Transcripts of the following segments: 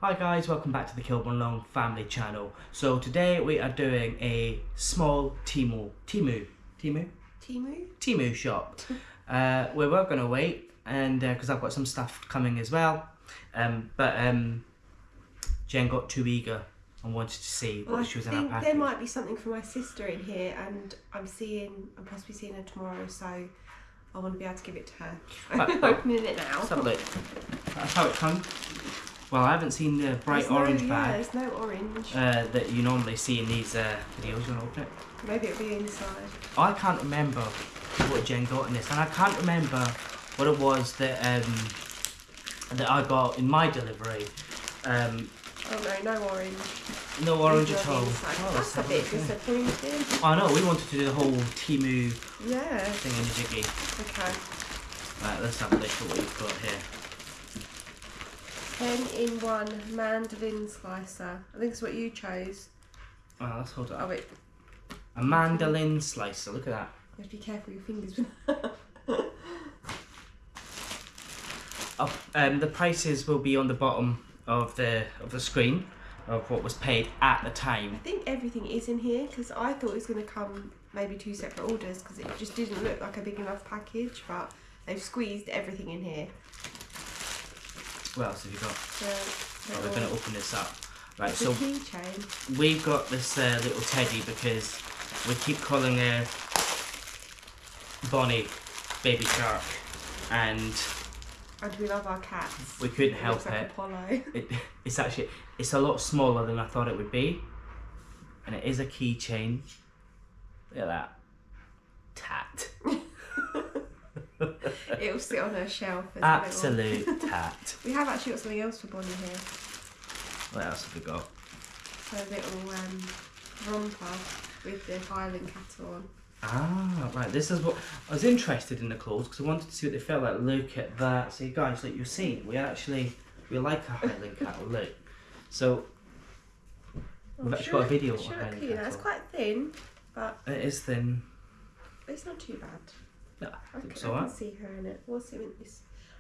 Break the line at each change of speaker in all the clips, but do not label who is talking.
Hi guys, welcome back to the Kilburn-Long family channel. So today we are doing a small Temu shop. We were going to wait and because I've got some stuff coming as well, but Jen got too eager and wanted to see what she was in her package.
There might be something for my sister in here, and I'm possibly seeing her tomorrow, so I want to be able to give it to her. I'm opening it now.
Let's have a look. That's how it comes. Well, I haven't seen the bright orange bag.
Yeah, there's no orange.
That you normally see in these videos. You want to open it?
Maybe it'll be inside.
I can't remember what Jen got in this, and I can't remember what it was that that I got in my delivery.
Oh no, no orange.
No orange at all.
Oh, that's a bit disappointing.
I know, we wanted to do the whole Temu thing in the jiggy.
Okay.
Right, let's have a look at what you've got here.
10-in-1 mandolin slicer. I think it's what you chose.
Oh, let's hold it up.
Oh, wait.
A mandolin slicer, look at that.
You have to be careful with your fingers with that.
The prices will be on the bottom of the screen of what was paid at the time.
I think everything is in here because I thought it was going to come maybe 2 separate orders because it just didn't look like a big enough package, but they've squeezed everything in here.
What else have you got? We're going to open this up. Right,
it's
so
a keychain.
We've got this little teddy because we keep calling her Bonnie, Baby Shark, and
we love our cats.
We couldn't help
it. Looks like Apollo.
It's a lot smaller than I thought it would be, and it is a keychain. Look at that, tat.
It'll sit on her shelf.
Absolute tat.
We have actually got something else for Bonnie here.
What else have we got?
So a little romper with the Highland cattle on.
Ah, right. This is what I was interested in the clothes because I wanted to see what they felt like. Look at that. See, guys, look, you're seeing we like a Highland cattle. Look, so we've actually got a video of a Highland cattle.
It's quite thin, but
it is thin.
It's not too bad.
No,
I can see her in it. What's it meant to be?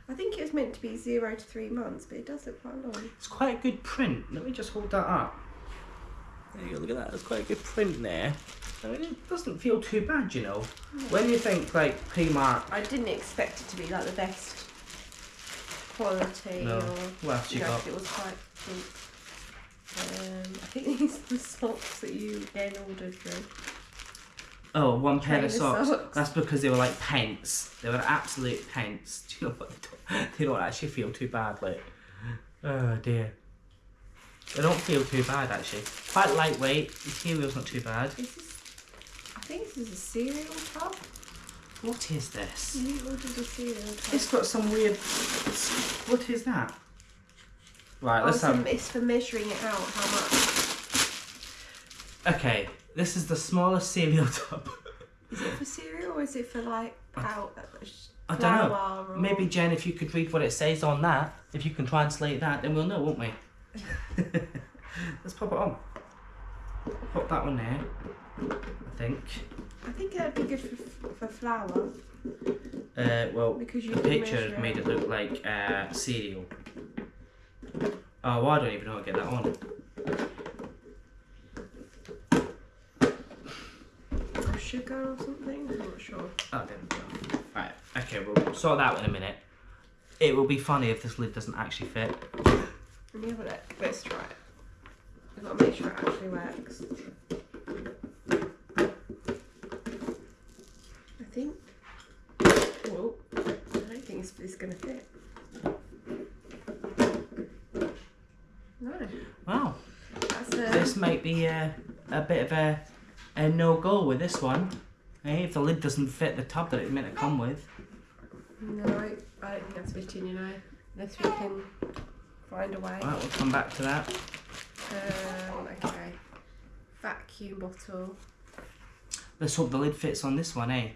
I think it was meant to be 0 to 3 months, but it does look quite long.
It's quite a good print. Let me just hold that up. There you go, look at that. There's quite a good print there. I mean, it doesn't feel too bad, you know.
No.
When you think like Primark.
I didn't expect it to be like the best quality.
No.
Or,
What else you got?
It was quite cheap. I think these are the socks that you then ordered through.
Oh, one pair of
Trainer
socks. That's because they were like pence. They were absolute pence. Do you know what? They don't actually feel too bad. Like, oh dear. They don't feel too bad actually. Quite lightweight. The material's not too bad.
I think this is a cereal tub.
What is this?
You ordered a cereal tub.
It's got some weird. What is that? Right, let's have.
It's for measuring it out. How much?
Okay. This is the smallest cereal tub.
Is it for cereal or is it for like
I don't know.
Or...
Maybe Jen, if you could read what it says on that, if you can translate that, then we'll know, won't we? Let's pop it on. Pop that one there. I think
that'd be good for flour.
Well,
because
the picture made it look like cereal. Oh, well, I don't even know how to get that on.
Sugar or something? I'm not sure.
Oh, there we go. Right, okay, we'll sort that out in a minute. It will be funny if this lid doesn't actually fit.
Let me have a look. Let's try it. I've got to make sure it actually works. I think... Whoa. I don't think it's going to fit. No.
Wow. This might be a bit of a no-go with this one. Hey, if the lid doesn't fit the tub that it's meant to come with.
No, I don't think that's fitting, you know. Unless we can find a way.
Right, we'll come back to that.
Okay. Vacuum bottle.
Let's hope the lid fits on this one, eh?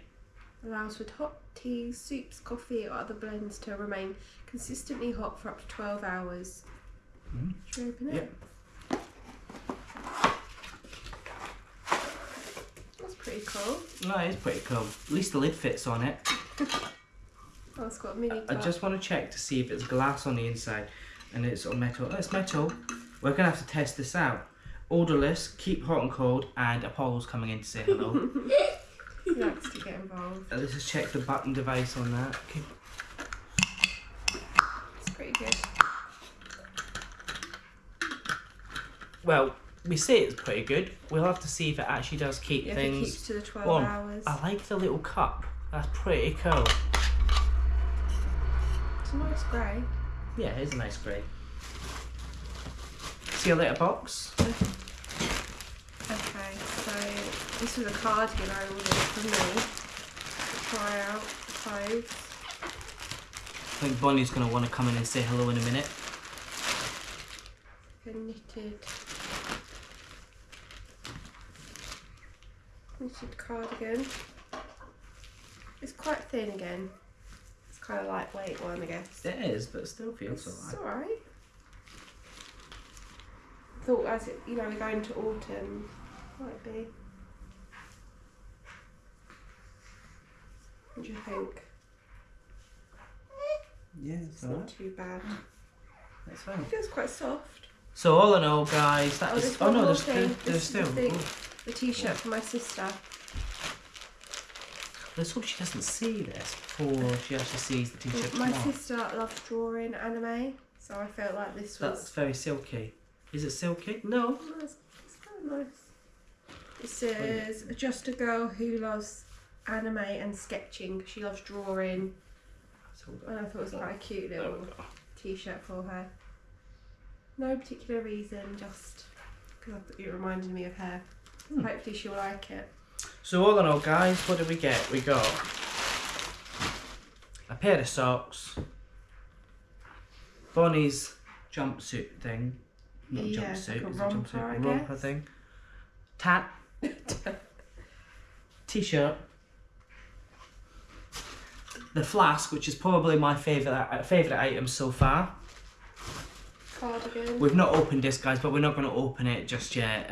Allows for hot teas, soups, coffee or other blends to remain consistently hot for up to 12 hours. Should we open it?
Yep.
That's pretty cool.
No, it's pretty cool. At least the lid fits on it.
Oh, it's got a mini top.
I just want to check to see if it's glass on the inside. and it's on metal. Oh, it's metal. We're gonna have to test this out. Orderless, keep hot and cold, and Apollo's coming in to say hello.
He likes to get involved.
Let's just check the button device on that. Okay.
It's pretty good.
Well, we say it's pretty good. We'll have to see if it actually does keep
Yeah,
things
if it keeps to the 12
warm.
hours.
I like the little cup. That's pretty cool.
It's a nice grey.
Yeah, it is a nice grey. See a letterbox?
Okay, so this was a cardigan I ordered from me to try out the clothes.
I think Bonnie's going to want to come in and say hello in a minute.
A knitted cardigan. It's quite thin again. It's kind of lightweight one, I guess.
It is, but it still feels
It's
alright.
alright. Thought as it, you know, we're going to autumn, might be. What do you think?
Yeah, it's
It's not
alright.
too bad.
That's fine.
It feels quite soft.
So all in all, guys, that is.
there's
Oh
one
no,
more
there's
thing.
there's
This
still.
is the thing.
Oh.
The t-shirt for my sister.
Let's hope she doesn't see this before she actually sees the t-shirt.
My
tomorrow.
sister loves drawing anime, so I felt like this
That's
was.
very silky. Is it silky? No.
Oh, it's kind of nice. It says, just a girl who loves anime and sketching. She loves drawing. And I thought it was quite a cute little t-shirt for her. No particular reason, just because it reminded me of her. Hopefully she'll like it.
So all in all, guys, what did we get? We got a pair of socks, Bonnie's jumpsuit thing, not
Yeah,
jumpsuit,
like a
it's
romper, I
romper
guess.
thing, tat, t-shirt, the flask, which is probably my favourite item so far.
Cardigan.
We've not opened this, guys, but we're not going to open it just yet.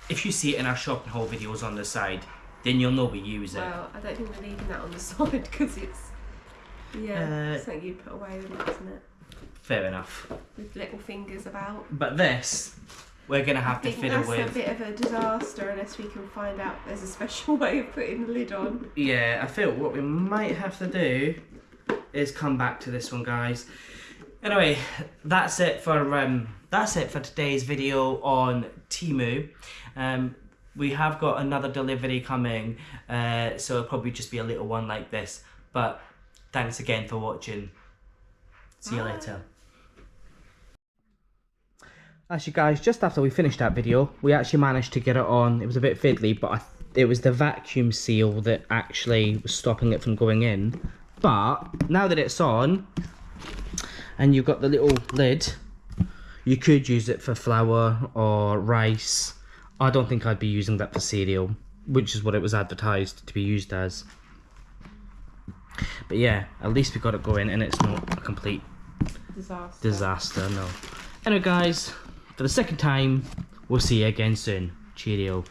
If you see it in our shopping haul videos on the side, then you'll know we use it.
Well, I don't think we're leaving that on the side because it's something you put away, isn't it?
Fair enough.
With little fingers about.
But this, we're going to have to fiddle
That's
with.
a bit of a disaster unless we can find out there's a special way of putting the lid on.
Yeah, I feel what we might have to do is come back to this one, guys. Anyway, that's it for today's video on Temu. We have got another delivery coming, so it'll probably just be a little one like this. But thanks again for watching. See you later. Actually, guys, just after we finished that video, we actually managed to get it on. It was a bit fiddly, but it was the vacuum seal that actually was stopping it from going in. But now that it's on, and you've got the little lid, you could use it for flour or rice. I don't think I'd be using that for cereal, which is what it was advertised to be used as. But yeah, at least we got it going and it's not a complete disaster, no. Anyway, guys, for the second time, we'll see you again soon. Cheerio.